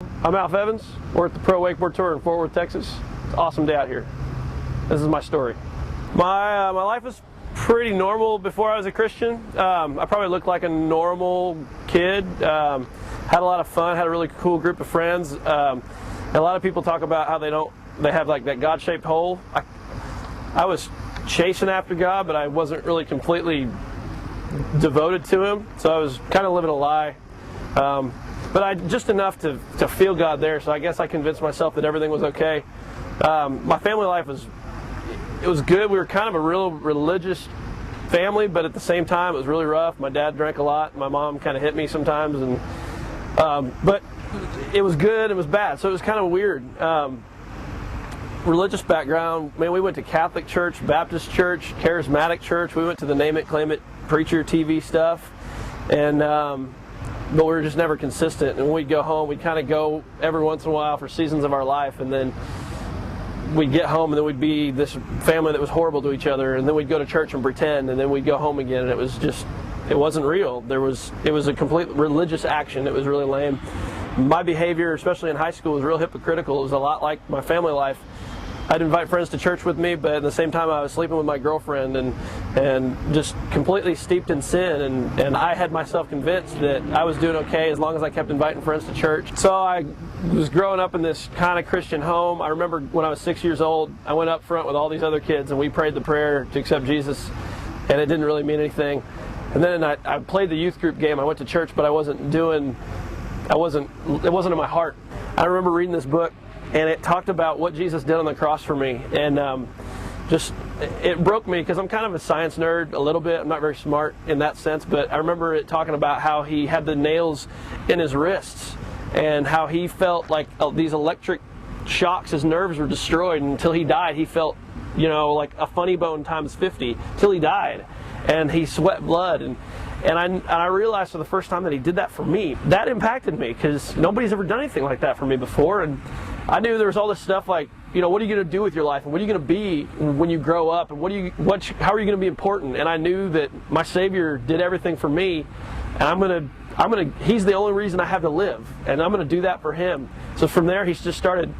I'm Alf Evans. We're at the Pro Wakeboard Tour in Fort Worth, Texas. It's an awesome day out here. This is my story. My life was pretty normal before I was a Christian. I probably looked like a normal kid. Had a lot of fun. Had a really cool group of friends. A lot of people talk about how they have like that God-shaped hole. I was chasing after God, but I wasn't really completely devoted to Him. So I was kind of living a lie. But just enough to feel God there, so I guess I convinced myself that everything was okay. My family life was good. We were kind of a real religious family, but at the same time it was really rough. My dad drank a lot. My mom kind of hit me sometimes, but it was good. It was bad, so it was kind of weird. Religious background, man, we went to Catholic church, Baptist church, Charismatic church. We went to the Name It, Claim It preacher TV stuff, but we were just never consistent. And when we'd go home, we'd kind of go every once in a while for seasons of our life, and then we'd get home, and then we'd be this family that was horrible to each other, and then we'd go to church and pretend, and then we'd go home again, and it wasn't real. It was a complete religious action. It was really lame. My behavior, especially in high school, was real hypocritical. It was a lot like my family life. I'd invite friends to church with me, but at the same time I was sleeping with my girlfriend and just completely steeped in sin, and I had myself convinced that I was doing okay as long as I kept inviting friends to church. So I was growing up in this kind of Christian home. I remember when I was 6 years old, I went up front with all these other kids and we prayed the prayer to accept Jesus, and it didn't really mean anything. And then I played the youth group game. I went to church, but it wasn't in my heart. I remember reading this book, and it talked about what Jesus did on the cross for me, and it broke me because I'm kind of a science nerd a little bit. I'm not very smart in that sense, but I remember it talking about how He had the nails in His wrists and how He felt like these electric shocks. His nerves were destroyed, and until He died He felt, like a funny bone times 50 till He died, and He sweat blood, and I realized for the first time that He did that for me. That impacted me because nobody's ever done anything like that for me before, and I knew there was all this stuff like, what are you going to do with your life, and what are you going to be when you grow up, and how are you going to be important? And I knew that my Savior did everything for me, and He's the only reason I have to live, and I'm going to do that for Him. So from there, He's just started.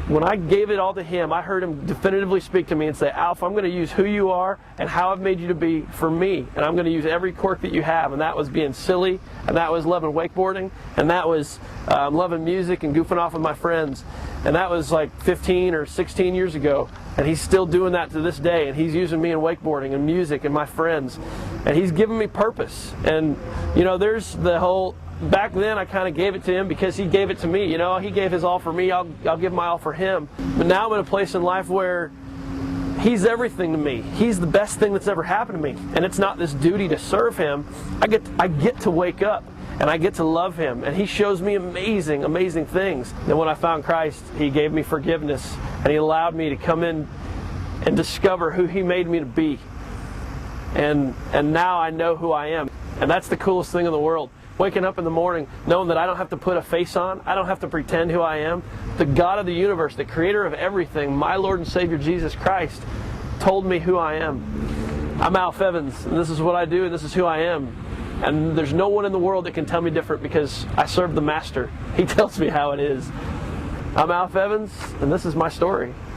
When I gave it all to Him, I heard Him definitively speak to me and say, Alf, I'm going to use who you are and how I've made you to be for me. And I'm going to use every quirk that you have. And that was being silly, and that was loving wakeboarding, and that was loving music and goofing off with my friends. And that was like 15 or 16 years ago. And He's still doing that to this day. And He's using me in wakeboarding and music and my friends. And He's given me purpose. And, there's the whole... Back then, I kind of gave it to Him because He gave it to me. He gave His all for me. I'll give my all for Him. But now I'm in a place in life where He's everything to me. He's the best thing that's ever happened to me. And it's not this duty to serve Him. I get to wake up and I get to love Him. And He shows me amazing, amazing things. And when I found Christ, He gave me forgiveness. And He allowed me to come in and discover who He made me to be. And now I know who I am. And that's the coolest thing in the world. Waking up in the morning knowing that I don't have to put a face on, I don't have to pretend who I am. The God of the universe, the creator of everything, my Lord and Savior Jesus Christ, told me who I am. I'm Alf Evans, and this is what I do, and this is who I am. And there's no one in the world that can tell me different because I serve the Master. He tells me how it is. I'm Alf Evans, and this is my story.